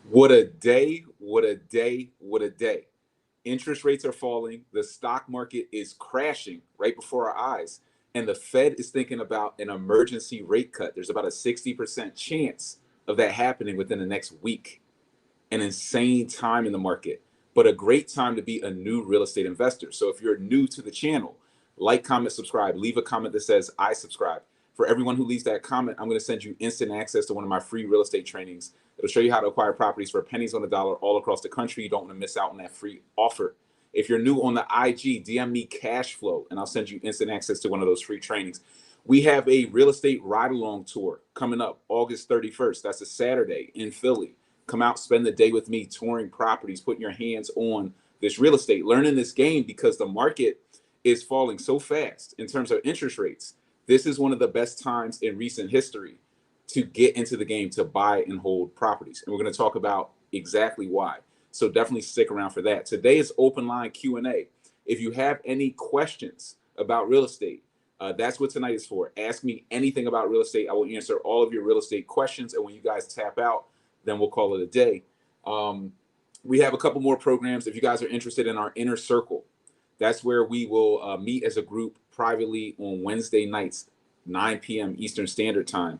What a day, what a day, what a day. Interest rates are falling. The stock market is crashing right before our eyes. And the Fed is thinking about an emergency rate cut. There's about a 60% chance of that happening within the next week. An insane time in the market, but a great time to be a new real estate investor. So if you're new to the channel, like, comment, subscribe, leave a comment that says I subscribe. For everyone who leaves that comment, I'm going to send you instant access to one of my free real estate trainings. It'll show you how to acquire properties for pennies on the dollar all across the country. You don't want to miss out on that free offer. If you're new on the IG, DM me cash flow and I'll send you instant access to one of those free trainings. We have a real estate ride along tour coming up August 31st. That's a Saturday in Philly. Come out, spend the day with me, touring properties, putting your hands on this real estate, learning this game because the market is falling so fast in terms of interest rates. This is one of the best times in recent history to get into the game to buy and hold properties. And we're going to talk about exactly why. So definitely stick around for that. Today is open line Q&A. If you have any questions about real estate, that's what tonight is for. Ask me anything about real estate. I will answer all of your real estate questions. And when you guys tap out, then we'll call it a day. We have a couple more programs. If you guys are interested in our inner circle, that's where we will meet as a group privately on Wednesday nights, 9 p.m. Eastern Standard Time,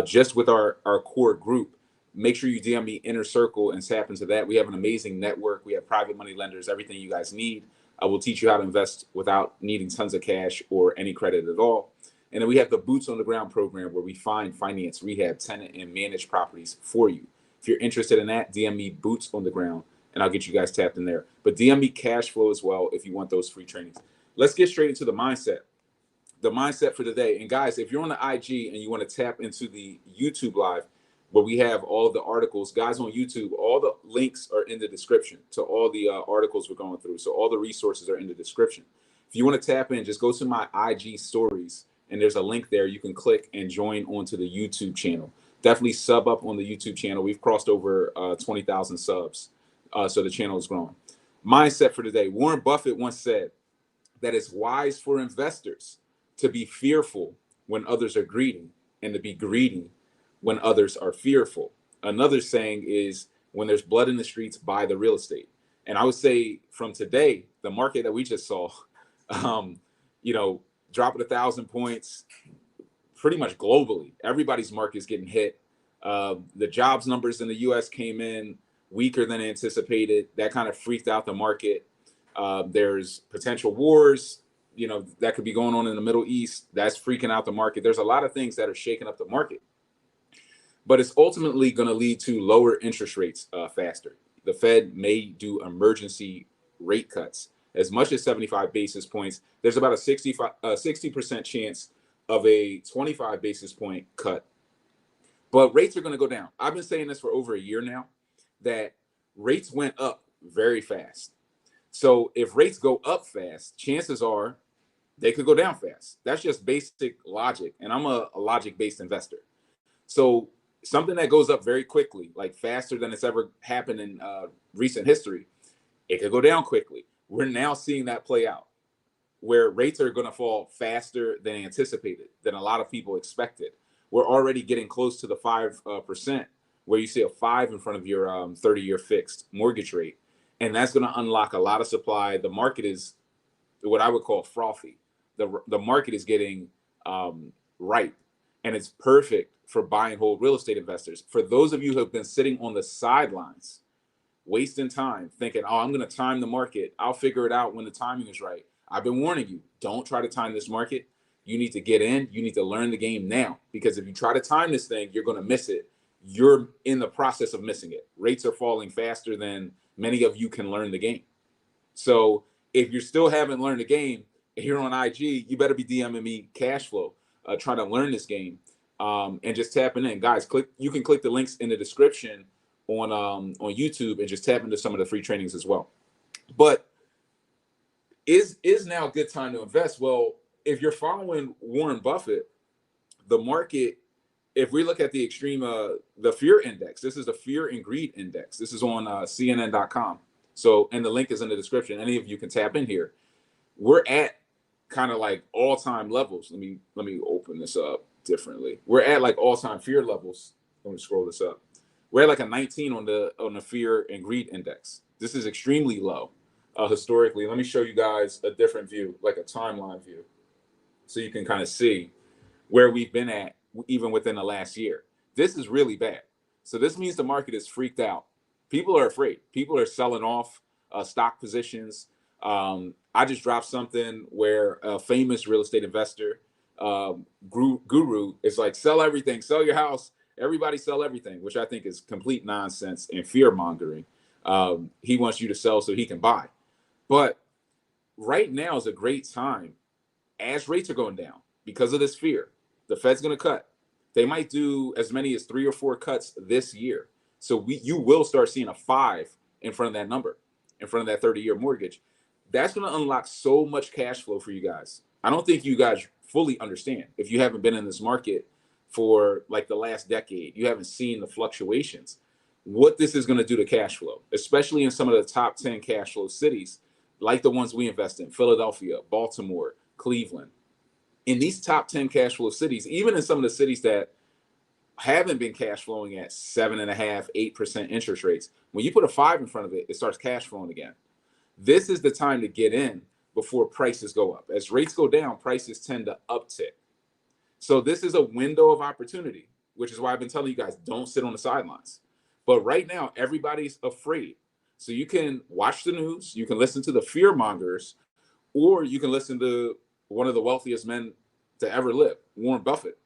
just with our core group. Make sure you DM me inner circle and tap into that. We have an amazing network. We have private money lenders, everything you guys need. I will teach you how to invest without needing tons of cash or any credit at all. And then we have the Boots on the Ground program where we find, finance, rehab, tenant, and manage properties for you. If you're interested in that, DM me Boots on the Ground, and I'll get you guys tapped in there. But DM me cash flow as well if you want those free trainings. Let's get straight into the mindset. The mindset for today. And guys, if you're on the IG and you want to tap into the YouTube live, where we have all of the articles, guys on YouTube, all the links are in the description to all the articles we're going through. So all the resources are in the description. If you want to tap in, just go to my IG stories and there's a link there. You can click and join onto the YouTube channel. Definitely sub up on the YouTube channel. We've crossed over 20,000 subs. So the channel is growing. Mindset for today. Warren Buffett once said that it's wise for investors to be fearful when others are greedy and to be greedy when others are fearful. Another saying is when there's blood in the streets, buy the real estate. And I would say from today, the market that we just saw, dropping 1,000 points, pretty much globally, everybody's market is getting hit. The jobs numbers in the U.S. came in weaker than anticipated. That kind of freaked out the market. There's potential wars, that could be going on in the Middle East. That's freaking out the market. There's a lot of things that are shaking up the market. But it's ultimately going to lead to lower interest rates faster. The Fed may do emergency rate cuts as much as 75 basis points. There's about a 60% chance of a 25 basis point cut. But rates are going to go down. I've been saying this for over a year now, that rates went up very fast. So if rates go up fast, chances are they could go down fast. That's just basic logic. And I'm a logic-based investor. So something that goes up very quickly, like faster than it's ever happened in recent history, it could go down quickly. We're now seeing that play out, where rates are going to fall faster than anticipated, than a lot of people expected. We're already getting close to the 5%, where you see a 5 in front of your 30-year fixed mortgage rate. And that's going to unlock a lot of supply. The market is what I would call frothy. The market is getting ripe, and it's perfect for buy and hold real estate investors. For those of you who have been sitting on the sidelines, wasting time thinking, oh, I'm going to time the market. I'll figure it out when the timing is right. I've been warning you, don't try to time this market. You need to get in. You need to learn the game now, because if you try to time this thing, you're going to miss it. You're in the process of missing it. Rates are falling faster than many of you can learn the game. So if you still haven't learned the game here on IG, you better be DMing me cash flow, trying to learn this game. And just tapping in, guys. You can click the links in the description on YouTube and just tap into some of the free trainings as well. But is now a good time to invest? Well, if you're following Warren Buffett, the market, if we look at the extreme, the fear index, this is the fear and greed index. This is on CNN.com. So, and the link is in the description. Any of you can tap in here. We're at kind of like all-time levels. Let me open this up differently. We're at like all-time fear levels. Let me scroll this up. We're at like a 19 on the fear and greed index. This is extremely low historically. Let me show you guys a different view, like a timeline view, so you can kind of see where we've been at even within the last year. This is really bad. So this means the market is freaked out. People are afraid. People are selling off stock positions. I just dropped something where a famous real estate investor, guru, is like, sell everything, sell your house, everybody sell everything, which I think is complete nonsense and fear mongering. He wants you to sell so he can buy. But right now is a great time as rates are going down because of this fear. The Fed's going to cut. They might do as many as 3 or 4 cuts this year. So you will start seeing a 5 in front of that number, in front of that 30-year mortgage. That's going to unlock so much cash flow for you guys. I don't think you guys fully understand. If you haven't been in this market for like the last decade, you haven't seen the fluctuations, what this is going to do to cash flow, especially in some of the top 10 cash flow cities, like the ones we invest in: Philadelphia, Baltimore, Cleveland. In these top 10 cash flow cities, even in some of the cities that haven't been cash flowing at 7.5%, 8% interest rates, when you put a 5 in front of it, it starts cash flowing again. This is the time to get in before prices go up. As rates go down, prices tend to uptick. So this is a window of opportunity, which is why I've been telling you guys, don't sit on the sidelines. But right now, everybody's afraid. So you can watch the news, you can listen to the fear mongers, or you can listen to one of the wealthiest men to ever live, Warren Buffett,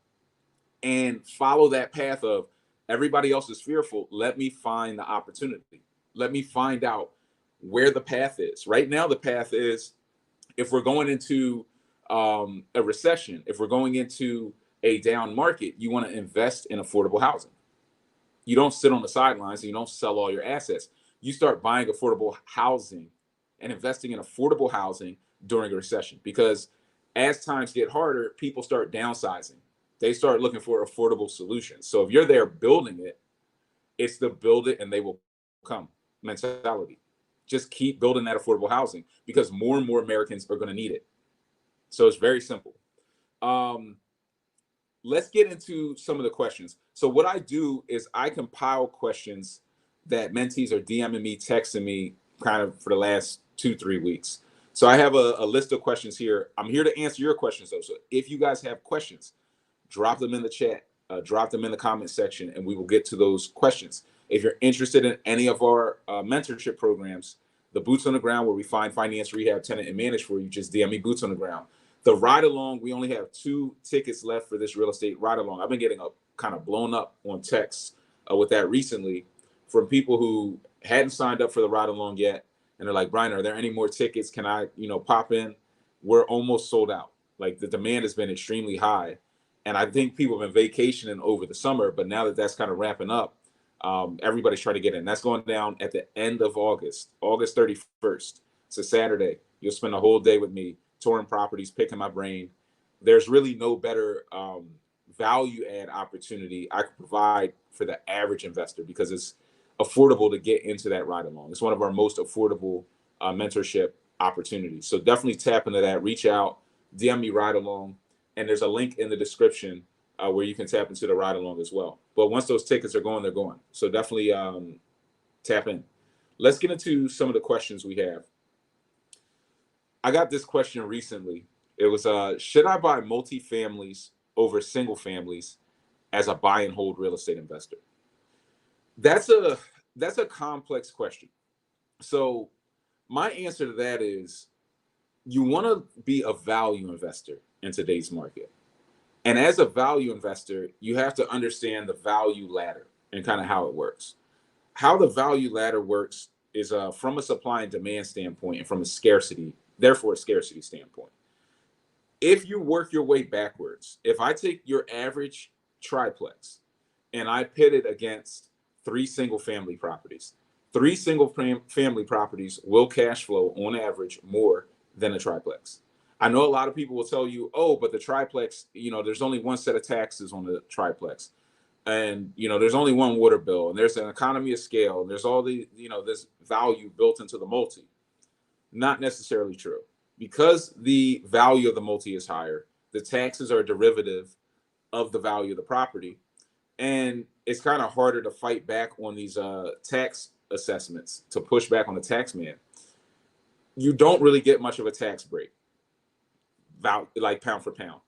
and follow that path of everybody else is fearful. Let me find the opportunity. Let me find out where the path is. Right now, the path is, if we're going into a recession, if we're going into a down market, you want to invest in affordable housing. You don't sit on the sidelines and you don't sell all your assets. You start buying affordable housing and investing in affordable housing during a recession, because as times get harder, people start downsizing. They start looking for affordable solutions. So if you're there building it, it's the build it and they will come mentality. Just keep building that affordable housing because more and more Americans are going to need it. So it's very simple. Let's get into some of the questions. So what I do is I compile questions that mentees are DMing me, texting me kind of for the last 2-3 weeks. So I have a list of questions here. I'm here to answer your questions though. So if you guys have questions, drop them in the chat, drop them in the comment section, and we will get to those questions. If you're interested in any of our mentorship programs, the Boots on the Ground, where we find finance, rehab, tenant, and manage for you, just DM me Boots on the Ground. The ride along, we only have 2 tickets left for this real estate ride along. I've been getting kind of blown up on texts with that recently from people who hadn't signed up for the ride along yet. And they're like, Brian, are there any more tickets? Can I, pop in? We're almost sold out. Like, the demand has been extremely high. And I think people have been vacationing over the summer, but now that that's kind of ramping up, everybody's trying to get in. That's going down at the end of August 31st. It's a Saturday. You'll spend a whole day with me, touring properties, picking my brain. There's really no better value add opportunity I could provide for the average investor, because it's affordable to get into that ride along. It's one of our most affordable mentorship opportunities. So definitely tap into that, reach out, DM me ride along. And there's a link in the description where you can tap into the ride along as well. But once those tickets are going, they're going. So definitely tap in. Let's get into some of the questions we have. I got this question recently. It was, should I buy multifamilies over single families as a buy and hold real estate investor? That's a complex question. So my answer to that is, you want to be a value investor in today's market. And as a value investor, you have to understand the value ladder and kind of how it works. How the value ladder works is from a supply and demand standpoint, and from a scarcity standpoint. If you work your way backwards, if I take your average triplex and I pit it against 3 single family properties, 3 single family properties will cash flow on average more than a triplex. I know a lot of people will tell you, oh, but the triplex, there's only one set of taxes on the triplex. And, there's only one water bill, and there's an economy of scale, and there's all the, this value built into the multi. Not necessarily true. Because the value of the multi is higher, the taxes are a derivative of the value of the property. And it's kind of harder to fight back on these tax assessments, to push back on the tax man. You don't really get much of a tax break, like pound for pound.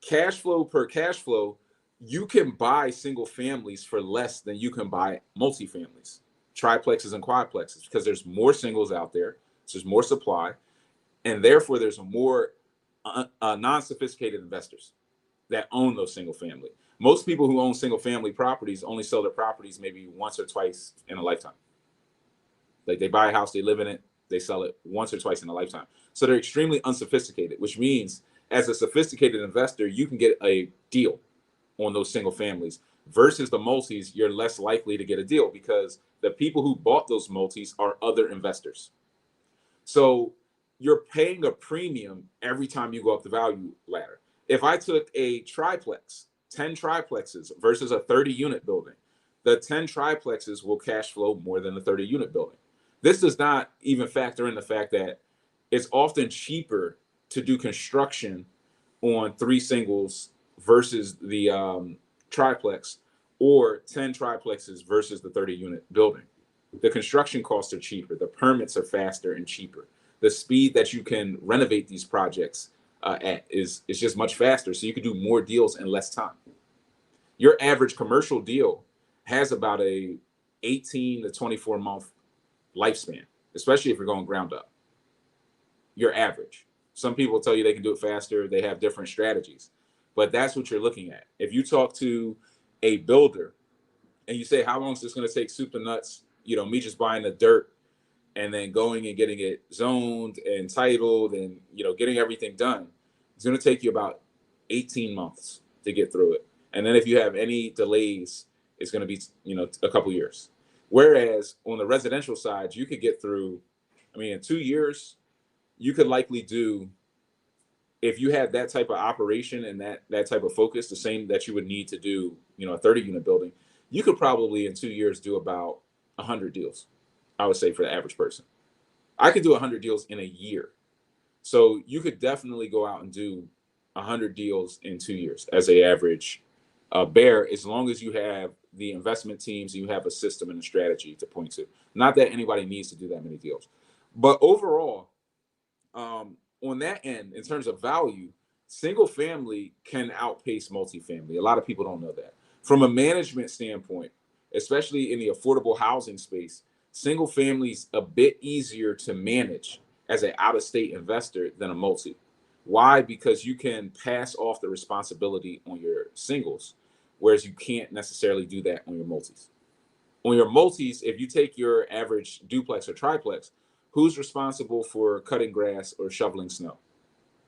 Cash flow per cash flow, you can buy single families for less than you can buy multifamilies, triplexes and quadplexes, because there's more singles out there, so there's more supply, and therefore there's more non-sophisticated investors that own those single family. Most people who own single family properties only sell their properties maybe once or twice in a lifetime. Like they buy a house, they live in it, they sell it once or twice in a lifetime. So they're extremely unsophisticated, which means as a sophisticated investor, you can get a deal on those single families versus the multis. You're less likely to get a deal because the people who bought those multis are other investors. So you're paying a premium every time you go up the value ladder. If I took a triplex, 10 triplexes versus a 30 unit building, the 10 triplexes will cash flow more than the 30 unit building. This does not even factor in the fact that it's often cheaper to do construction on 3 singles versus the triplex, or 10 triplexes versus the 30 unit building. The construction costs are cheaper, the permits are faster and cheaper. The speed that you can renovate these projects at is just much faster, so you can do more deals in less time. Your average commercial deal has about a 18 to 24 month lifespan, especially if you're going ground up. Your average. Some people tell you they can do it faster, they have different strategies, but that's what you're looking at. If you talk to a builder and you say, how long is this going to take, soup to nuts, me just buying the dirt and then going and getting it zoned and titled and getting everything done, it's going to take you about 18 months to get through it. And then if you have any delays, it's going to be a couple years. Whereas on the residential side, you could get through, in 2 years, you could likely do, if you had that type of operation and that type of focus, the same that you would need to do a 30 unit building, you could probably in 2 years do about 100 deals, I would say, for the average person. I could do 100 deals in a year. So you could definitely go out and do 100 deals in 2 years as a average bear, as long as you have the investment teams, you have a system and a strategy to point to. Not that anybody needs to do that many deals, but overall, on that end, in terms of value, single family can outpace multifamily. A lot of people don't know that. From a management standpoint, especially in the affordable housing space, single family's a bit easier to manage as an out-of-state investor than a multi. Why? Because you can pass off the responsibility on your singles, whereas you can't necessarily do that on your multis. On your multis, if you take your average duplex or triplex, who's responsible for cutting grass or shoveling snow?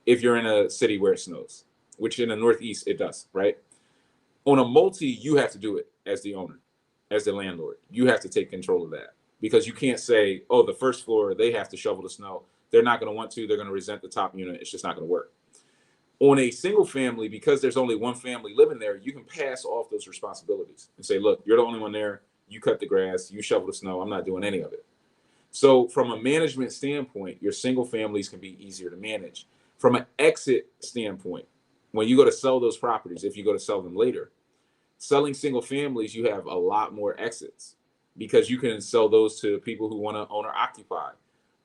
If you're in a city where it snows, which in the Northeast it does, right? On a multi, you have to do it as the owner, as the landlord. You have to take control of that, because you can't say, oh, the first floor, they have to shovel the snow. They're not going to want to. They're going to resent the top unit. It's just not going to work. On a single family, because there's only one family living there, you can pass off those responsibilities and say, look, you're the only one there. You cut the grass. You shovel the snow. I'm not doing any of it. So from a management standpoint, your single families can be easier to manage. From an exit standpoint, when you go to sell those properties, if you go to sell them later, selling single families, you have a lot more exits, because you can sell those to people who want to own or occupy,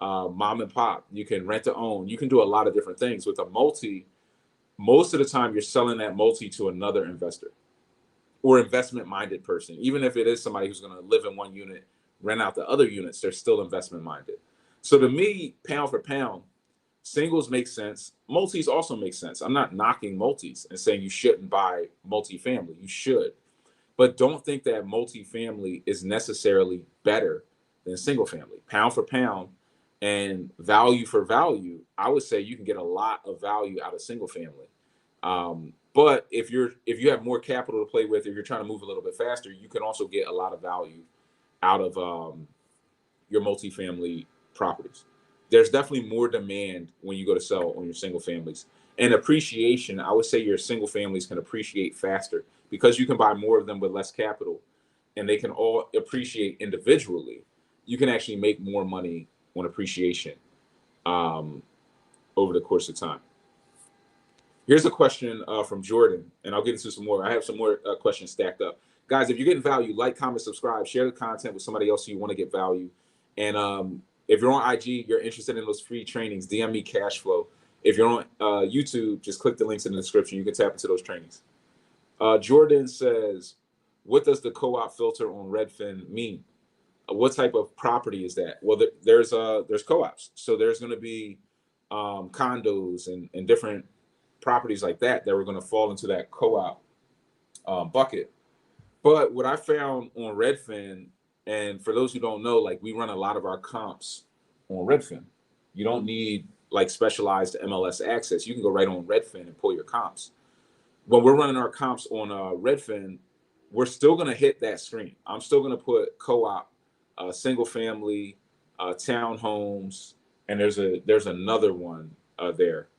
mom and pop. You can rent to own. You can do a lot of different things. With a multi, most of the time you're selling that multi to another investor or investment minded person. Even if it is somebody who's going to live in one unit, rent out the other units, they're still investment minded. So to me, pound for pound, singles make sense. Multis also make sense. I'm not knocking multis and saying you shouldn't buy multifamily. You should. But don't think that multifamily is necessarily better than single family. Pound for pound and value for value, I would say you can get a lot of value out of single family. But if you have more capital to play with, if you're trying to move a little bit faster, you can also get a lot of value out of your multifamily properties. There's definitely more demand when you go to sell on your single families. And appreciation, I would say your single families can appreciate faster because you can buy more of them with less capital, and they can all appreciate individually. You can actually make more money on appreciation um, over the course of time. Here's a question from Jordan, and I'll get into some more. I have some more questions stacked up. Guys, if you're getting value, like, comment, subscribe, share the content with somebody else who you want to get value. And if you're on IG, you're interested in those free trainings, DM me cash flow. If you're on YouTube, just click the links in the description. You can tap into those trainings. Jordan says, what does the co-op filter on Redfin mean? What type of property is that? Well, there's co-ops. So there's going to be condos and different properties like that that were going to fall into that co-op bucket. But what I found on Redfin, and for those who don't know, like, we run a lot of our comps on Redfin. You don't need like specialized MLS access. You can go right on Redfin and pull your comps. When we're running our comps on Redfin, we're still going to hit that screen. I'm still going to put co-op, single family, townhomes, and there's another one there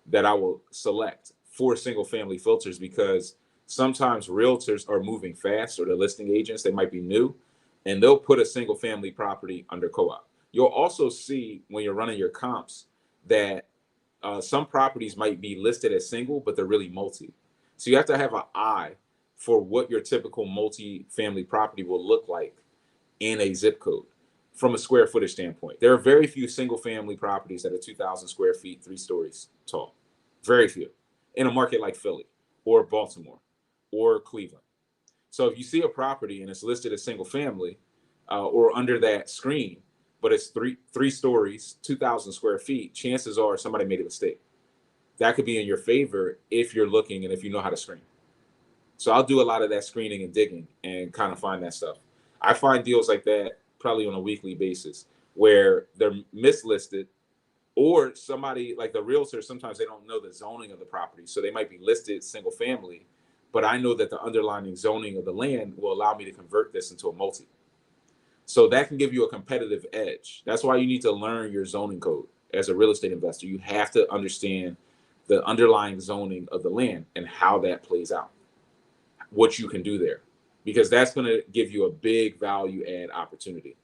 that I will select for single family filters, because sometimes realtors are moving fast, or the listing agents, they might be new, and they'll put a single family property under co-op. You'll also see when you're running your comps that some properties might be listed as single, but they're really multi. So you have to have an eye for what your typical multi-family property will look like in a zip code from a square footage standpoint. There are very few single family properties that are 2,000 square feet, 3 stories tall. Very few in a market like Philly or Baltimore or Cleveland. So if you see a property and it's listed as single family or under that screen, but it's three stories, 2,000 square feet, chances are somebody made a mistake. That could be in your favor if you're looking and if you know how to screen. So I'll do a lot of that screening and digging and kind of find that stuff. I find deals like that probably on a weekly basis where they're mislisted, or somebody like the realtor, sometimes they don't know the zoning of the property. So they might be listed single family, but I know that the underlying zoning of the land will allow me to convert this into a multi. So that can give you a competitive edge. That's why you need to learn your zoning code as a real estate investor. You have to understand the underlying zoning of the land and how that plays out, what you can do there, because that's going to give you a big value add opportunity.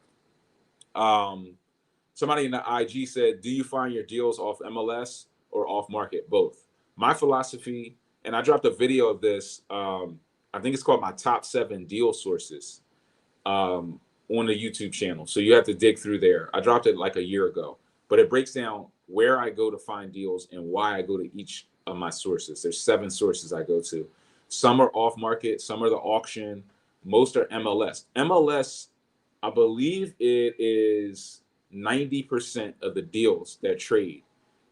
Somebody in the IG said, do you find your deals off MLS or off market? Both. My philosophy, and I dropped a video of this, I think it's called my top 7 deal sources on the YouTube channel. So you have to dig through there. I dropped it like a year ago, but it breaks down where I go to find deals and why I go to each of my sources. There's 7 sources I go to. Some are off market, some are the auction, most are MLS. MLS, I believe it is 90% of the deals that trade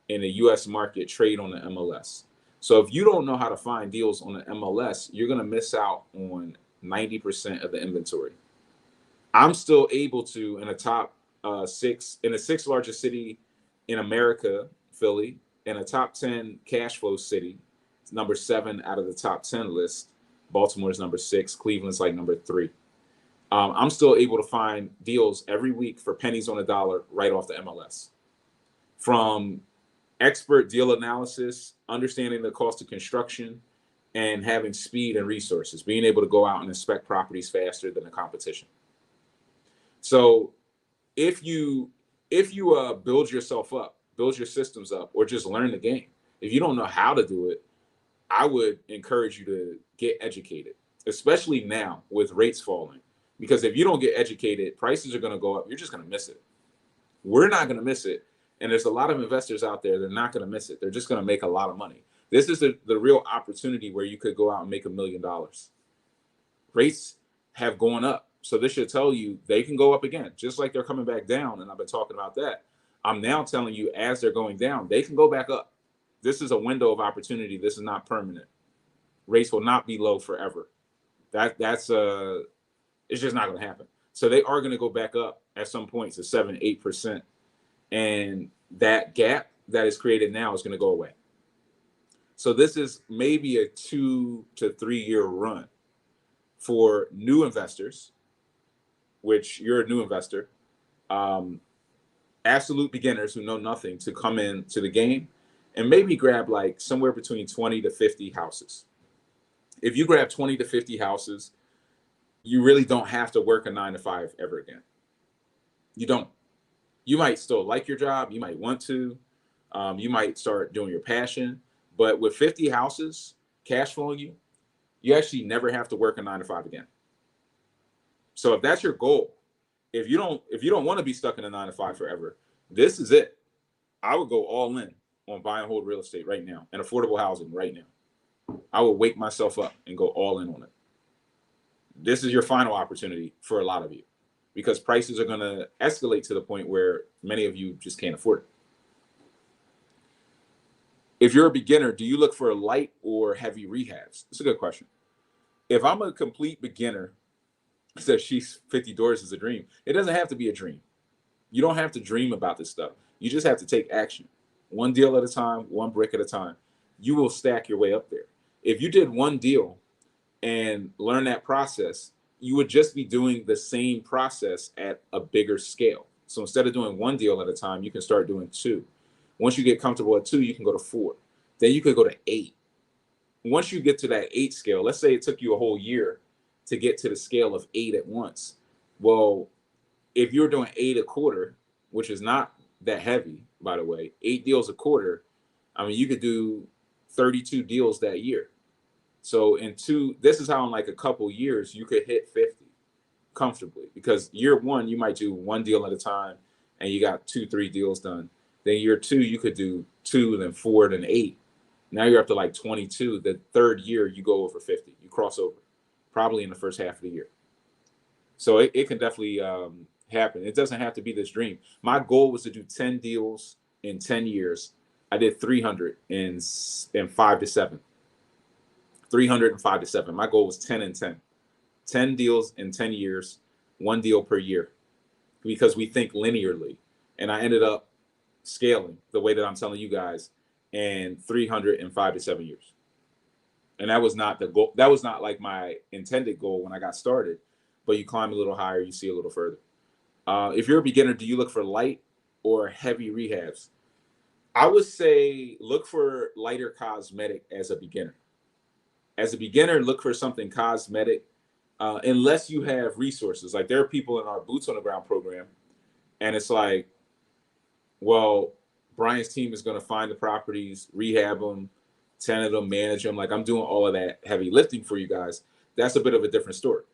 in the US market trade on the MLS. So if you don't know how to find deals on the MLS, you're going to miss out on 90% of the inventory. I'm still able to, in a top 6, in the 6th largest city in America, Philly, in a top 10 cash flow city, it's number 7 out of the top 10 list. Baltimore is number 6. Cleveland's like number 3. I'm still able to find deals every week for pennies on a dollar right off the MLS. From expert deal analysis, understanding the cost of construction, and having speed and resources, being able to go out and inspect properties faster than the competition. So if you build yourself up, build your systems up, or just learn the game, if you don't know how to do it, I would encourage you to get educated, especially now with rates falling. Because if you don't get educated, prices are going to go up. You're just going to miss it. We're not going to miss it. And there's a lot of investors out there, they're not going to miss it. They're just going to make a lot of money. This is the real opportunity where you could go out and make $1 million. Rates have gone up. So this should tell you they can go up again, just like they're coming back down. And I've been talking about that. I'm now telling you, as they're going down, they can go back up. This is a window of opportunity. This is not permanent. Rates will not be low forever. It's just not going to happen. So they are going to go back up at some point to 7-8%. And that gap that is created now is going to go away. So this is maybe a 2 to 3 year run for new investors, which you're a new investor, absolute beginners who know nothing, to come into the game and maybe grab like somewhere between 20 to 50 houses. If you grab 20 to 50 houses, you really don't have to work a 9 to 5 ever again. You don't. You might still like your job. You might want to. You might start doing your passion. But with 50 houses cash flowing you, you actually never have to work a 9 to 5 again. So if that's your goal, if you don't want to be stuck in a 9 to 5 forever, this is it. I would go all in on buy and hold real estate right now and affordable housing right now. I would wake myself up and go all in on it. This is your final opportunity for a lot of you because prices are going to escalate to the point where many of you just can't afford it. If you're a beginner, do you look for light or heavy rehabs? It's a good question. If I'm a complete beginner, says she's 50 doors is a dream. It doesn't have to be a dream. You don't have to dream about this stuff. You just have to take action. One deal at a time, one brick at a time. You will stack your way up there. If you did one deal and learn that process, you would just be doing the same process at a bigger scale. So instead of doing one deal at a time, you can start doing two. Once you get comfortable at two, you can go to four. Then you could go to eight. Once you get to that eight scale, let's say it took you a whole year to get to the scale of eight at once. Well, if you're doing eight a quarter, which is not that heavy, by the way, 8 deals a quarter, I mean, you could do 32 deals that year. So this is how in like a couple years you could hit 50 comfortably, because year one, you might do one deal at a time and you got 2, 3 deals done. Then year two, you could do 2, then 4, then 8. Now you're up to like 22. The third year, you go over 50. You cross over, probably in the first half of the year. So it can definitely happen. It doesn't have to be this dream. My goal was to do 10 deals in 10 years. I did 300 in 5 to 7. 300 and 5 to 7. My goal was 10 and 10. 10 deals in 10 years, one deal per year, because we think linearly. And I ended up scaling the way that I'm telling you guys in 305 to 7 years. And that was not the goal. That was not like my intended goal when I got started, but you climb a little higher, you see a little further. If you're a beginner, do you look for light or heavy rehabs? I would say look for lighter cosmetic as a beginner. As a beginner, look for something cosmetic, unless you have resources. Like there are people in our Boots on the Ground program, and it's like, well, Brian's team is going to find the properties, rehab them, tenant them, manage them. Like I'm doing all of that heavy lifting for you guys. That's a bit of a different story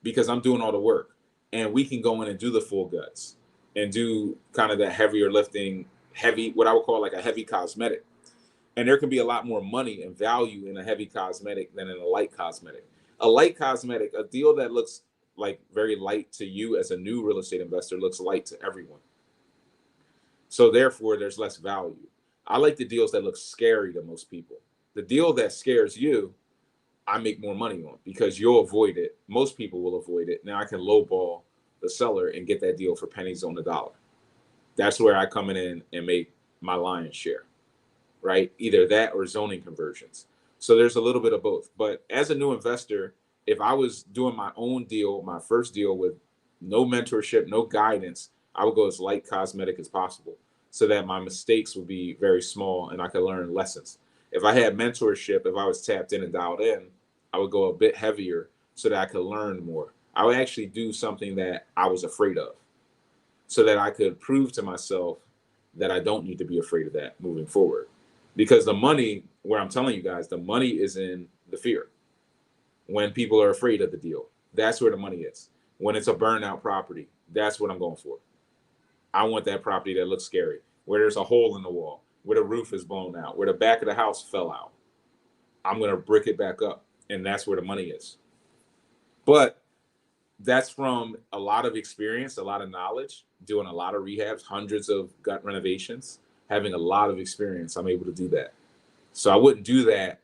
because I'm doing all the work, and we can go in and do the full guts and do kind of the heavier lifting, what I would call like a heavy cosmetic. And there can be a lot more money and value in a heavy cosmetic than in a light cosmetic. A light cosmetic, a deal that looks like very light to you as a new real estate investor, looks light to everyone. So therefore, there's less value. I like the deals that look scary to most people. The deal that scares you, I make more money on because you'll avoid it. Most people will avoid it. Now I can lowball the seller and get that deal for pennies on the dollar. That's where I come in and make my lion's share, right? Either that or zoning conversions. So there's a little bit of both. But as a new investor, if I was doing my own deal, my first deal with no mentorship, no guidance, I would go as light cosmetic as possible so that my mistakes would be very small and I could learn lessons. If I had mentorship, if I was tapped in and dialed in, I would go a bit heavier so that I could learn more. I would actually do something that I was afraid of so that I could prove to myself that I don't need to be afraid of that moving forward. Because the money, where I'm telling you guys, the money is in the fear. When people are afraid of the deal, that's where the money is. When it's a burnout property, that's what I'm going for. I want that property that looks scary, where there's a hole in the wall, where the roof is blown out, where the back of the house fell out. I'm going to brick it back up, and that's where the money is. But that's from a lot of experience, a lot of knowledge, doing a lot of rehabs, hundreds of gut renovations, having a lot of experience. I'm able to do that. So I wouldn't do that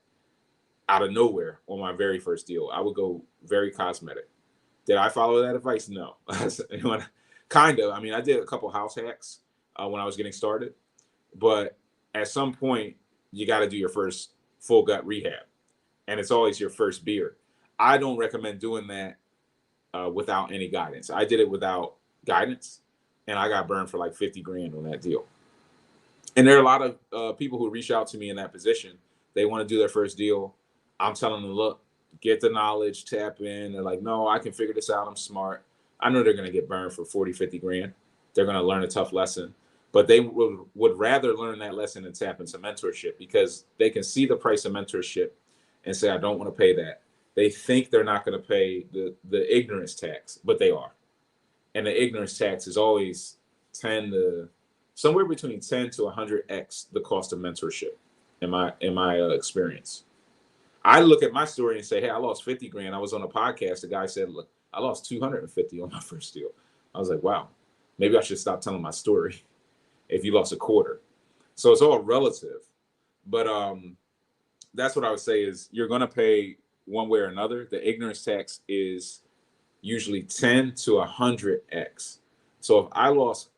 out of nowhere on my very first deal. I would go very cosmetic. Did I follow that advice? No. Kind of. I mean, I did a couple house hacks when I was getting started. But at some point, you got to do your first full gut rehab. And it's always your first beer. I don't recommend doing that without any guidance. I did it without guidance, and I got burned for like 50 grand on that deal. And there are a lot of people who reach out to me in that position. They want to do their first deal. I'm telling them, look, get the knowledge, tap in. They're like, no, I can figure this out. I'm smart. I know they're going to get burned for 40, 50 grand. They're going to learn a tough lesson. But they would rather learn that lesson and tap into mentorship because they can see the price of mentorship and say, I don't want to pay that. They think they're not going to pay the ignorance tax, but they are. And the ignorance tax is always 10 to somewhere between 10 to 100x the cost of mentorship in my experience. I look at my story and say, hey, I lost 50 grand. I was on a podcast. The guy said, look, I lost 250 on my first deal. I was like, wow, maybe I should stop telling my story if you lost a quarter. So it's all relative. But that's what I would say is you're going to pay one way or another. The ignorance tax is usually 10 to 100x. So if I lost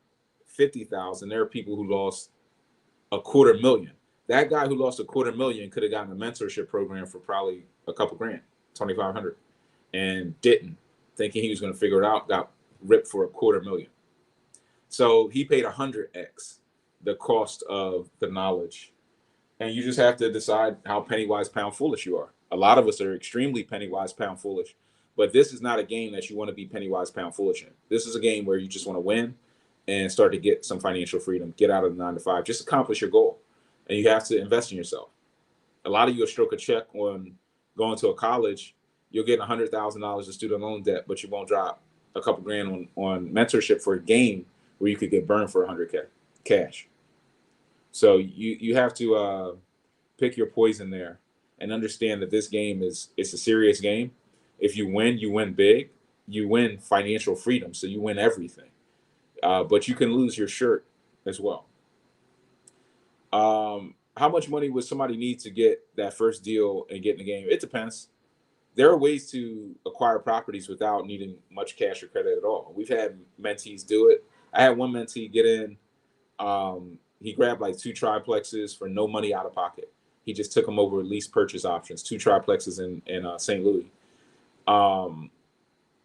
50,000, there are people who lost a quarter million. That guy who lost a quarter million could have gotten a mentorship program for probably a couple grand, 2,500, and didn't, thinking he was going to figure it out, got ripped for a quarter million. So he paid 100x the cost of the knowledge. And you just have to decide how penny wise, pound foolish you are. A lot of us are extremely penny wise, pound foolish. But this is not a game that you want to be penny wise, pound foolish in. This is a game where you just want to win and start to get some financial freedom, get out of the 9 to 5, just accomplish your goal. And you have to invest in yourself. A lot of you will stroke a check on going to a college. You'll get $100,000 of student loan debt, but you won't drop a couple grand on mentorship for a game where you could get burned for 100K cash. So you have to pick your poison there and understand that this game it's a serious game. If you win big. You win financial freedom, so you win everything. But you can lose your shirt as well. How much money would somebody need to get that first deal and get in the game? It depends. There are ways to acquire properties without needing much cash or credit at all. We've had mentees do it. I had one mentee get in. He grabbed like 2 triplexes for no money out of pocket. He just took them over lease purchase options, 2 triplexes in St. Louis. And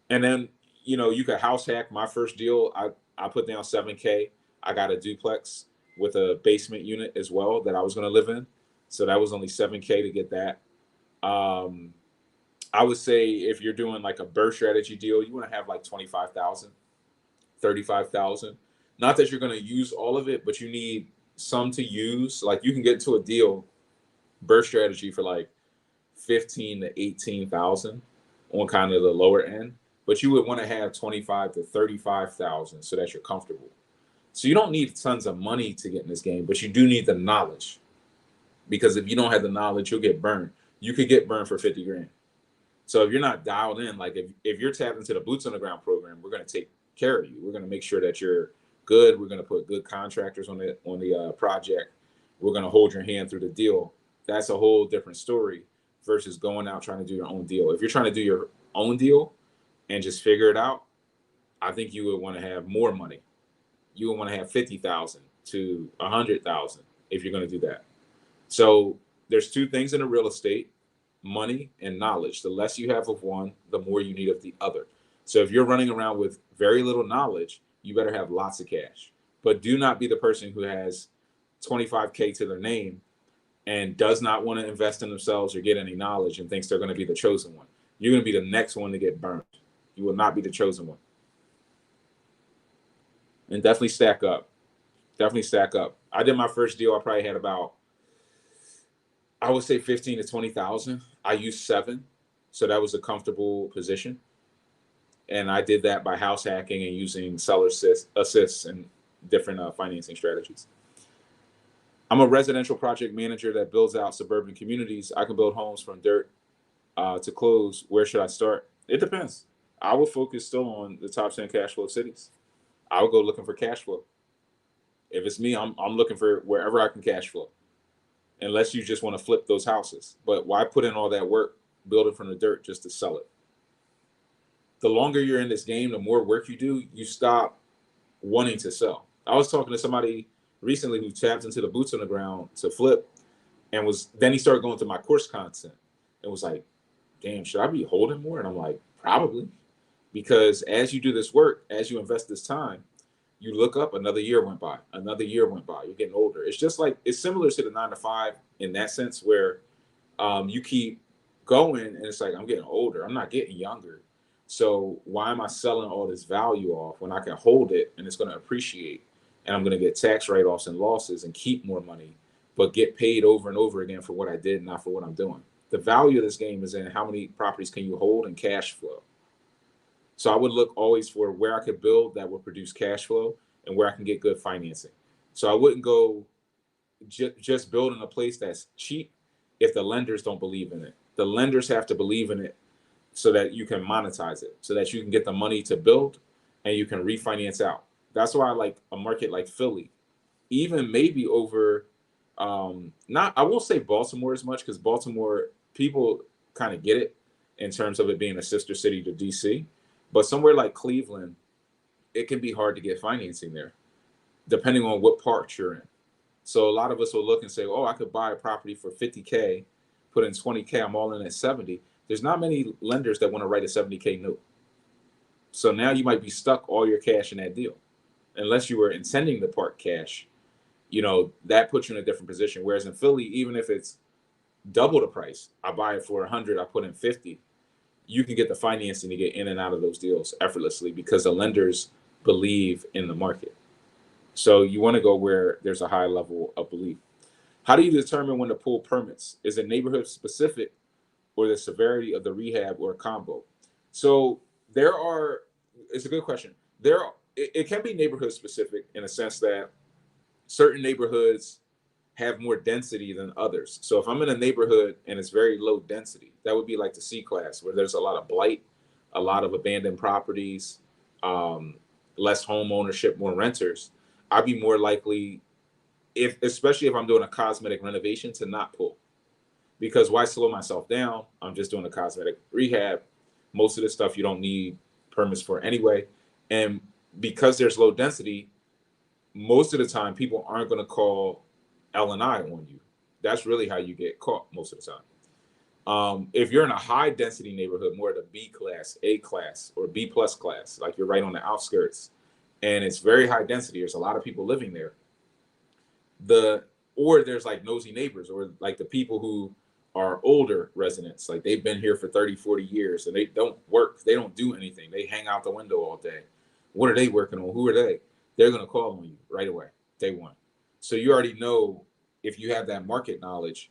then, you could house hack. My first deal, I put down 7K. I got a duplex with a basement unit as well that I was going to live in. So that was only 7K to get that. I would say if you're doing like a burst strategy deal, you want to have like 25,000, 35,000. Not that you're going to use all of it, but you need some to use. Like you can get to a deal burst strategy for like 15 to 18,000 on kind of the lower end, but you would want to have 25 to 35,000 so that you're comfortable. So you don't need tons of money to get in this game, but you do need the knowledge, because if you don't have the knowledge, you'll get burned. You could get burned for 50 grand. So if you're not dialed in, like if you're tapped into the boots on the ground program, we're going to take care of you. We're going to make sure that you're good. We're going to put good contractors on the project. We're going to hold your hand through the deal. That's a whole different story versus going out trying to do your own deal. If you're trying to do your own deal and just figure it out, I think you would want to have more money. You would want to have 50,000 to 100,000 if you're going to do that. So there's 2 things in the real estate: money and knowledge. The less you have of one, the more you need of the other. So if you're running around with very little knowledge, you better have lots of cash. But do not be the person who has 25K to their name and does not want to invest in themselves or get any knowledge and thinks they're going to be the chosen one. You're going to be the next one to get burned. You will not be the chosen one. And definitely stack up. Definitely stack up. I did my first deal. I probably had about, I would say 15 to 20,000. I used 7. So that was a comfortable position. And I did that by house hacking and using seller assists and different financing strategies. I'm a residential project manager that builds out suburban communities. I can build homes from dirt to close. Where should I start? It depends. I will focus still on the top 10 cash flow cities. I will go looking for cash flow. If it's me, I'm looking for wherever I can cash flow, unless you just want to flip those houses. But why put in all that work building from the dirt just to sell it? The longer you're in this game, the more work you do, you stop wanting to sell. I was talking to somebody recently who tapped into the boots on the ground to flip, and then he started going through my course content and was like, damn, should I be holding more? And I'm like, probably. Because as you do this work, as you invest this time, you look up, another year went by, you're getting older. It's just like, it's similar to the 9 to 5 in that sense, where you keep going and it's like, I'm getting older, I'm not getting younger. So why am I selling all this value off when I can hold it and it's going to appreciate, and I'm going to get tax write-offs and losses and keep more money, but get paid over and over again for what I did, not for what I'm doing. The value of this game is in how many properties can you hold and cash flow. So I would look always for where I could build that would produce cash flow and where I can get good financing. So I wouldn't go just building a place that's cheap if the lenders don't believe in it. The lenders have to believe in it so that you can monetize it, so that you can get the money to build and you can refinance out. That's why I like a market like Philly, even maybe over not, I won't say Baltimore as much, because Baltimore people kind of get it in terms of it being a sister city to DC, but somewhere like Cleveland, it can be hard to get financing there depending on what part you're in. So a lot of us will look and say, "Oh, I could buy a property for 50K, put in 20K, I'm all in at 70." There's not many lenders that want to write a 70K note. So now you might be stuck all your cash in that deal, unless you were intending to park cash. That puts you in a different position. Whereas in Philly, even if it's double the price, I buy it for 100, I put in 50. You can get the financing to get in and out of those deals effortlessly because the lenders believe in the market. So you want to go where there's a high level of belief. How do you determine when to pull permits? Is it neighborhood specific or the severity of the rehab or a combo? So it's a good question. It can be neighborhood specific in a sense that certain neighborhoods have more density than others. So if I'm in a neighborhood and it's very low density, that would be like the C class, where there's a lot of blight, a lot of abandoned properties, less home ownership, more renters. I'd be more likely, especially if I'm doing a cosmetic renovation, to not pull. Because why slow myself down? I'm just doing a cosmetic rehab. Most of the stuff you don't need permits for anyway. And because there's low density, most of the time people aren't going to call L&I on you. That's really how you get caught most of the time. If you're in a high density neighborhood, more the B class, A class, or B plus class, like you're right on the outskirts, and it's very high density, there's a lot of people living there. Or there's like nosy neighbors, or like the people who are older residents, like they've been here for 30, 40 years and they don't work, they don't do anything, they hang out the window all day. What are they working on? Who are they? They're going to call on you right away, day one. So you already know, if you have that market knowledge,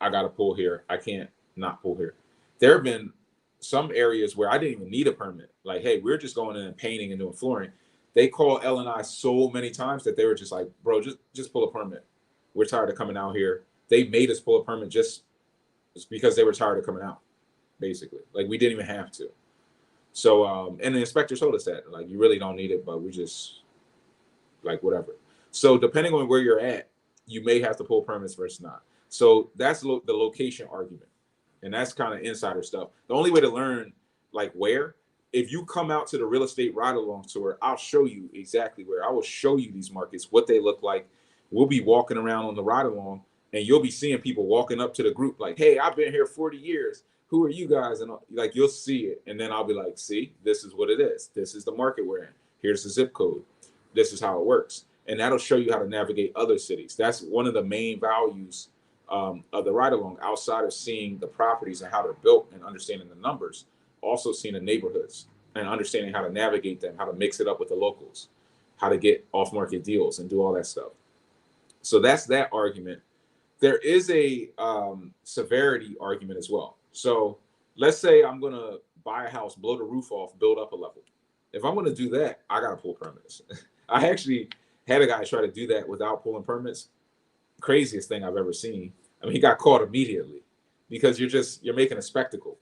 I got to pull here, I can't not pull here. There have been some areas where I didn't even need a permit. Like, hey, we're just going in and painting and doing flooring. They call L&I so many times that they were just like, bro, just pull a permit. We're tired of coming out here. They made us pull a permit just because they were tired of coming out, basically. Like, we didn't even have to. So, and the inspector told us that, like, you really don't need it, but we just, like, whatever. So depending on where you're at, you may have to pull permits versus not. So that's the location argument. And that's kind of insider stuff. The only way to learn, like, where, if you come out to the real estate ride along tour, I'll show you exactly where. I will show you these markets, what they look like. We'll be walking around on the ride along, and you'll be seeing people walking up to the group like, hey, I've been here 40 years. Who are you guys? And like, you'll see it. And then I'll be like, see, this is what it is. This is the market we're in. Here's the zip code. This is how it works. And that'll show you how to navigate other cities. That's one of the main values of the ride along, outside of seeing the properties and how they're built and understanding the numbers, also seeing the neighborhoods and understanding how to navigate them, how to mix it up with the locals, how to get off market deals and do all that stuff. So that's that argument. There is a severity argument as well. So let's say I'm going to buy a house, blow the roof off, build up a level. If I'm going to do that, I got to pull permits. I actually had a guy try to do that without pulling permits. Craziest thing I've ever seen. I mean, he got caught immediately because you're making a spectacle.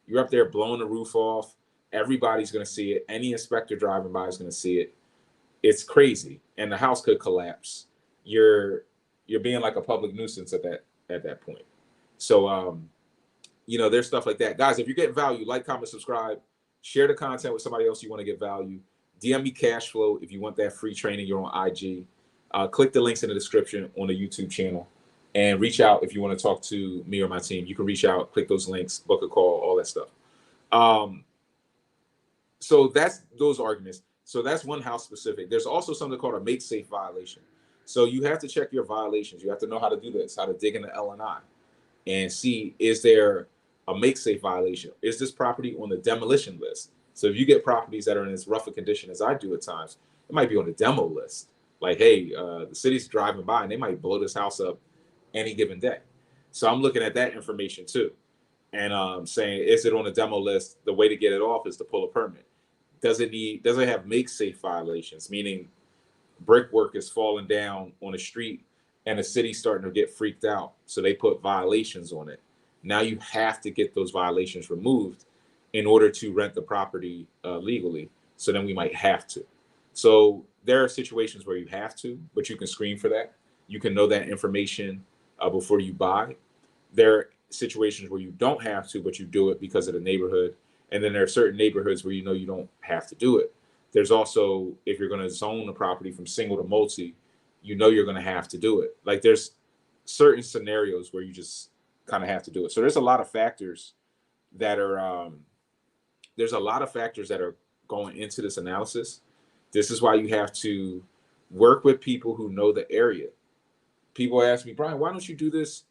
You're up there blowing the roof off. Everybody's going to see it. Any inspector driving by is going to see it. It's crazy, and the house could collapse. You're being like a public nuisance at that point. So there's stuff like that. Guys, if you're getting value, like, comment, subscribe, share the content with somebody else you want to get value. DM me cash flow if you want that free training. You're on IG. Click the links in the description on the YouTube channel, and reach out if you want to talk to me or my team. You can reach out, click those links, book a call, all that stuff. So that's those arguments. So that's one house specific. There's also something called a make safe violation. So you have to check your violations. You have to know how to do this, how to dig into L&I and see, is there a make safe violation? Is this property on the demolition list? So if you get properties that are in as rough a condition as I do at times, it might be on the demo list. Like, hey, the city's driving by and they might blow this house up any given day. So I'm looking at that information too, and saying, is it on a demo list? The way to get it off is to pull a permit. Does it have make safe violations, meaning brickwork is falling down on the street and the city's starting to get freaked out, so they put violations on it. Now you have to get those violations removed in order to rent the property legally. So then we might have to. So there are situations where you have to, but you can screen for that. You can know that information before you buy. There are situations where you don't have to, but you do it because of the neighborhood. And then there are certain neighborhoods where you know you don't have to do it. There's also, if you're going to zone a property from single to multi, you know you're going to have to do it. Like there's certain scenarios where you just kind of have to do it. So there's a lot of factors that are there's a lot of factors that are going into this analysis. This is why you have to work with people who know the area. People ask me, Brian, why don't you do this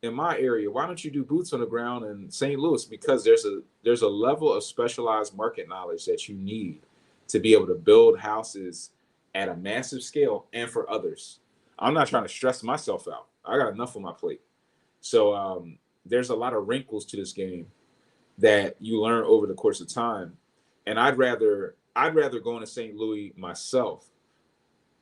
in my area? Why don't you do boots on the ground in St. Louis? Because there's a level of specialized market knowledge that you need to be able to build houses at a massive scale and for others. I'm not trying to stress myself out. I got enough on my plate. So there's a lot of wrinkles to this game that you learn over the course of time. And I'd rather go into St. Louis myself,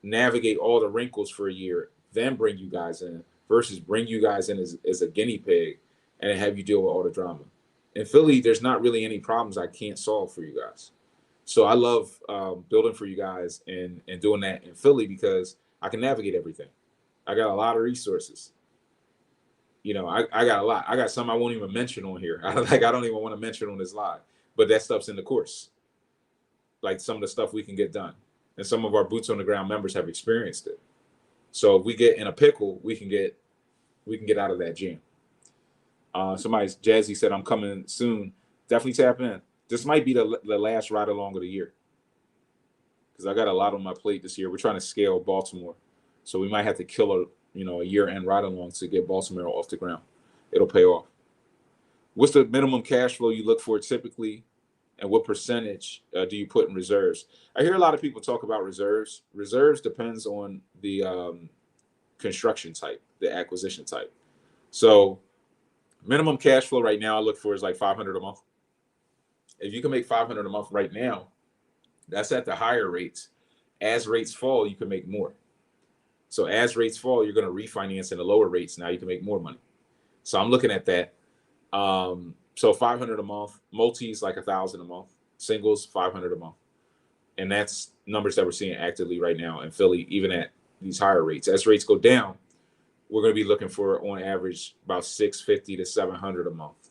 navigate all the wrinkles for a year, then bring you guys in versus bring you guys in as a guinea pig and have you deal with all the drama. In Philly, there's not really any problems I can't solve for you guys. So I love building for you guys and doing that in Philly because I can navigate everything. I got a lot of resources. I got a lot. I got some I won't even mention on here. I don't even want to mention on this live, but that stuff's in the course. Like some of the stuff we can get done, and some of our boots on the ground members have experienced it. So if we get in a pickle, we can get out of that jam. Somebody's Jazzy said, I'm coming soon. Definitely tap in. This might be the last ride along of the year because I got a lot on my plate this year. We're trying to scale Baltimore, so we might have to kill a year-end ride along to get Baltimore off the ground. It'll pay off. What's the minimum cash flow you look for typically, and what percentage do you put in reserves? I hear a lot of people talk about reserves. Reserves depends on the construction type, the acquisition type. So minimum cash flow right now I look for is like $500 a month. If you can make $500 a month right now, that's at the higher rates. As rates fall, you can make more. So as rates fall, you're going to refinance in the lower rates. Now you can make more money. So I'm looking at that. So 500 a month, multis like 1,000 a month, singles 500 a month, and that's numbers that we're seeing actively right now in Philly, even at these higher rates. As rates go down, we're going to be looking for on average about 650 to 700 a month,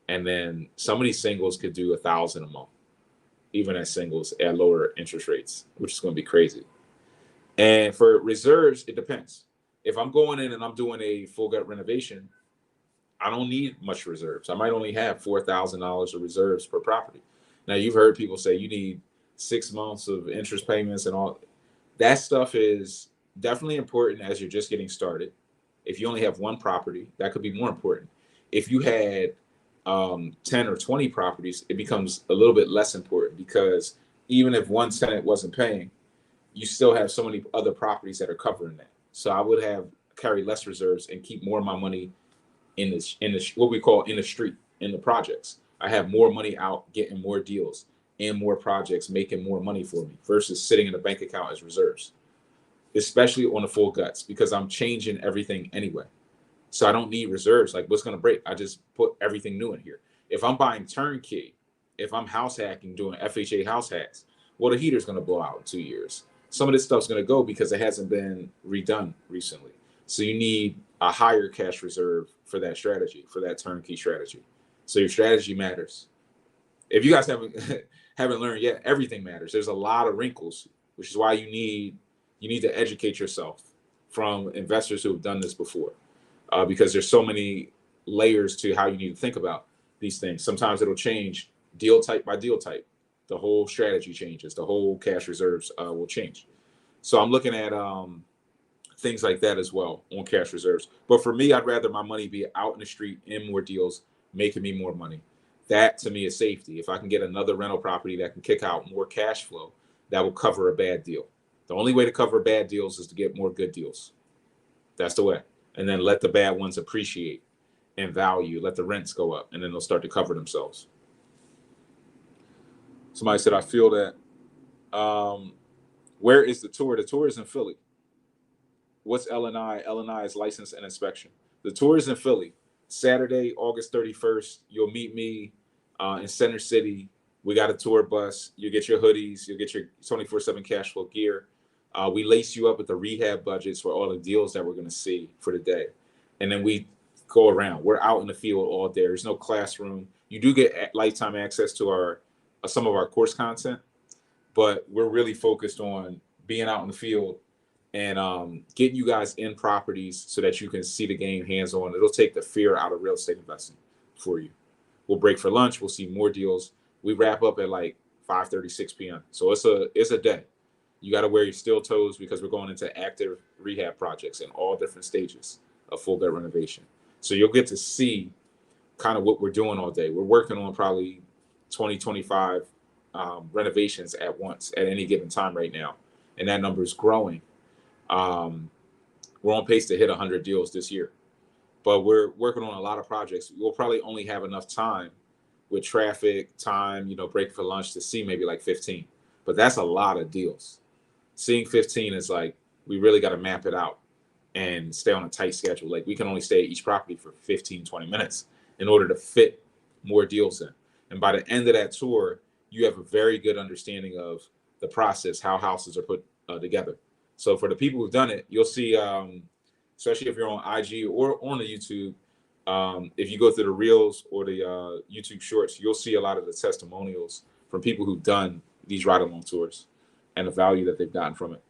and then some of these singles could do 1,000 a month, even as singles at lower interest rates, which is going to be crazy. And for reserves, it depends. If I'm going in and I'm doing a full gut renovation, I don't need much reserves. I might only have $4,000 of reserves per property. Now, you've heard people say you need 6 months of interest payments and all. That stuff is definitely important as you're just getting started. If you only have one property, that could be more important. If you had 10 or 20 properties, it becomes a little bit less important because even if one tenant wasn't paying, you still have so many other properties that are covering that. So I would carry less reserves and keep more of my money in this what we call in the street, in the projects. I have more money out getting more deals and more projects making more money for me versus sitting in a bank account as reserves, especially on the full guts because I'm changing everything anyway. So I don't need reserves. Like what's going to break? I just put everything new in here. If I'm buying turnkey, if I'm house hacking, doing FHA house hacks, well, the heater's going to blow out in 2 years. Some of this stuff's going to go because it hasn't been redone recently. So you need a higher cash reserve for that strategy, for that turnkey strategy. So your strategy matters. If you guys haven't learned yet, everything matters. There's a lot of wrinkles, which is why you need to educate yourself from investors who have done this before, because there's so many layers to how you need to think about these things. Sometimes it'll change deal type by deal type. The whole strategy changes. The whole cash reserves will change. So I'm looking at things like that as well on cash reserves. But for me, I'd rather my money be out in the street in more deals, making me more money. That to me is safety. If I can get another rental property that can kick out more cash flow, that will cover a bad deal. The only way to cover bad deals is to get more good deals. That's the way. And then let the bad ones appreciate. in value, let the rents go up, and then they'll start to cover themselves. Somebody said, I feel that. Where is the tour? The tour is in Philly. What's L&I? L&I is license and inspection. The tour is in Philly. Saturday, August 31st. You'll meet me in Center City. We got a tour bus. You get your hoodies. You'll get your 24/7 cash flow gear. We lace you up with the rehab budgets for all the deals that we're going to see for the day. And then we go around. We're out in the field all day. There's no classroom. You do get lifetime access to our some of our course content, but we're really focused on being out in the field and getting you guys in properties so that you can see the game hands-on. It'll take the fear out of real estate investing for you. We'll break for lunch. We'll see more deals. We wrap up at like 5:30, 6 p.m. So it's a day. You got to wear your steel toes because we're going into active rehab projects in all different stages of full gut renovation. So you'll get to see kind of what we're doing all day. We're working on probably 20, 25 renovations at once at any given time right now. And that number is growing. We're on pace to hit 100 deals this year. But we're working on a lot of projects. We'll probably only have enough time with traffic, time, break for lunch to see maybe like 15. But that's a lot of deals. Seeing 15 is like, we really got to map it out and stay on a tight schedule. Like we can only stay at each property for 15, 20 minutes in order to fit more deals in. And by the end of that tour, you have a very good understanding of the process, how houses are put together. So for the people who've done it, you'll see, especially if you're on IG or on the YouTube, if you go through the Reels or the YouTube Shorts, you'll see a lot of the testimonials from people who've done these ride-along tours and the value that they've gotten from it.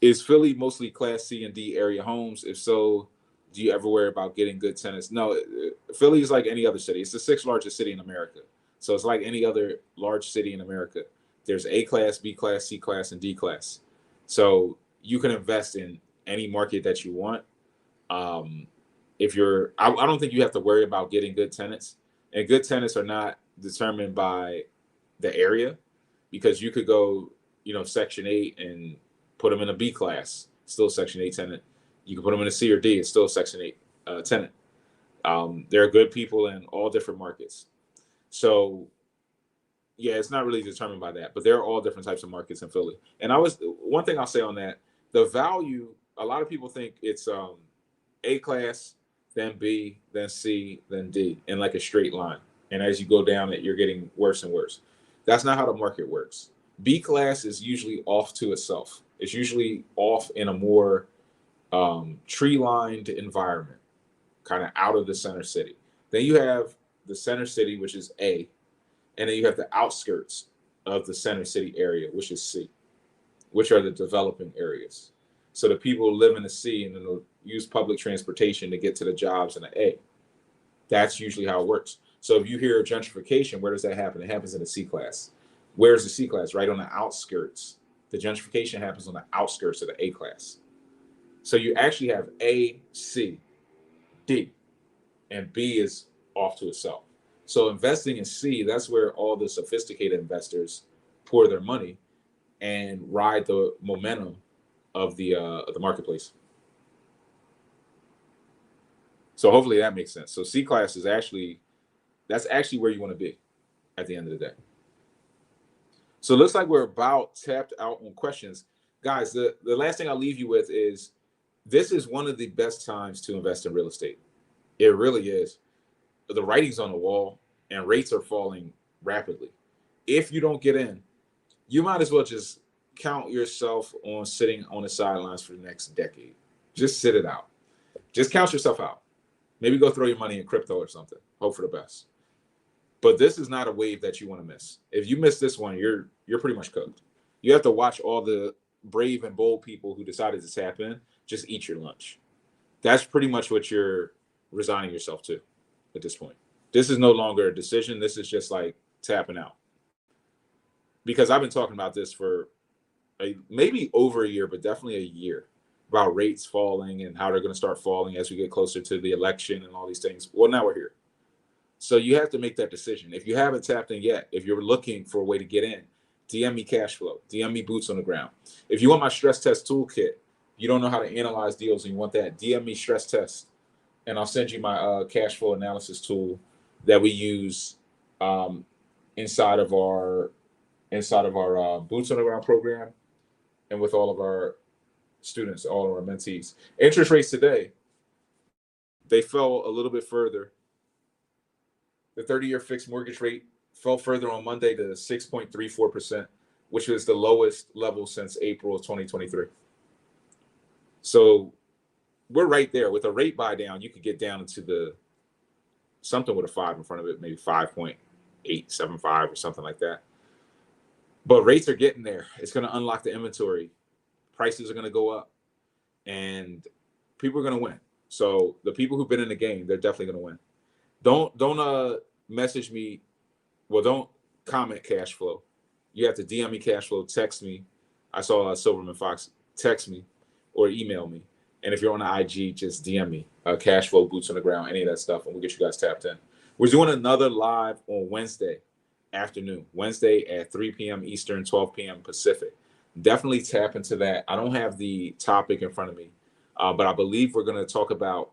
Is Philly mostly Class C and D area homes? If so, do you ever worry about getting good tenants? No, Philly is like any other city. It's the 6th largest city in America. So it's like any other large city in America. There's A class, B class, C class, and D class. So you can invest in any market that you want. I don't think you have to worry about getting good tenants. And good tenants are not determined by the area, because you could go, Section 8 and put them in a B class, still Section 8 tenant. You can put them in a C or D, it's still Section 8 tenant. There are good people in all different markets. So yeah, it's not really determined by that, but there are all different types of markets in Philly. And one thing I'll say on that, the value, a lot of people think it's A class, then B, then C, then D, in like a straight line. And as you go down it, you're getting worse and worse. That's not how the market works. B class is usually off to itself. It's usually off in a more tree-lined environment, kind of out of the center city. Then you have the center city, which is A, and then you have the outskirts of the center city area, which is C, which are the developing areas. So the people who live in the C and then they'll use public transportation to get to the jobs in the A. That's usually how it works. So if you hear gentrification, where does that happen? It happens in the C class. Where's the C class? Right on the outskirts. The gentrification happens on the outskirts of the A class. So you actually have A, C, D, and B is off to itself. So investing in C, that's where all the sophisticated investors pour their money and ride the momentum of the marketplace. So hopefully that makes sense. So C class is that's actually where you want to be at the end of the day. So it looks like we're about tapped out on questions. Guys, the last thing I'll leave you with is this is one of the best times to invest in real estate. It really is. The writing's on the wall and rates are falling rapidly. If you don't get in, you might as well just count yourself on sitting on the sidelines for the next decade. Just sit it out. Just count yourself out. Maybe go throw your money in crypto or something. Hope for the best. But this is not a wave that you want to miss. If you miss this one, you're pretty much cooked. You have to watch all the brave and bold people who decided to tap in just eat your lunch. That's pretty much what you're resigning yourself to at this point. This is no longer a decision. This is just like tapping out. Because I've been talking about this for maybe over a year, but definitely a year, about rates falling and how they're going to start falling as we get closer to the election and all these things. Well, now we're here. So you have to make that decision. If you haven't tapped in yet, if you're looking for a way to get in, DM me cash flow, DM me boots on the ground. If you want my stress test toolkit, you don't know how to analyze deals and you want that, DM me stress test. and I'll send you my cash flow analysis tool that we use um, inside of our boots on the ground program, and with all of our students, all of our mentees. Interest rates today, they fell a little bit further. The 30-year fixed mortgage rate fell further on Monday to 6.34%, which was the lowest level since April of 2023. So we're right there. With a rate buy down, you could get down into the something with a 5 in front of it, maybe 5.875 or something like that. But rates are getting there. It's going to unlock the inventory. Prices are going to go up, and people are going to win. So the people who've been in the game, they're definitely going to win. Don't message me. Well, don't comment cash flow. You have to DM me cash flow, text me. I saw Silverman Fox, text me or email me. And if you're on the IG, just DM me cash flow, boots on the ground, any of that stuff, and we'll get you guys tapped in. We're doing another live on Wednesday afternoon, Wednesday at 3 p.m. Eastern, 12 p.m. Pacific. Definitely tap into that. I don't have the topic in front of me, but I believe we're going to talk about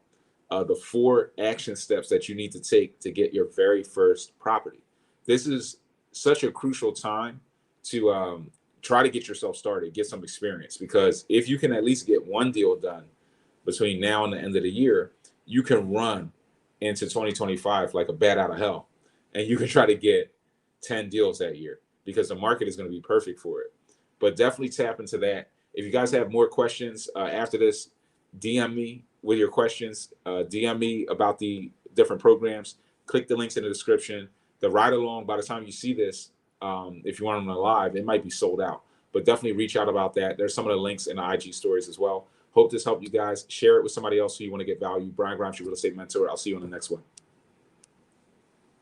the 4 action steps that you need to take to get your very first property. This is such a crucial time to try to get yourself started, get some experience, because if you can at least get one deal done between now and the end of the year, you can run into 2025 like a bat out of hell, and you can try to get 10 deals that year because the market is going to be perfect for it. But definitely tap into that. If you guys have more questions after this, DM me with your questions. DM me about the different programs. Click the links in the description. The ride along, by the time you see this, if you want them live, it might be sold out. But definitely reach out about that. There's some of the links in the IG stories as well. Hope this helped you guys. Share it with somebody else who you want to get value. Brian Grimes, your real estate mentor. I'll see you on the next one.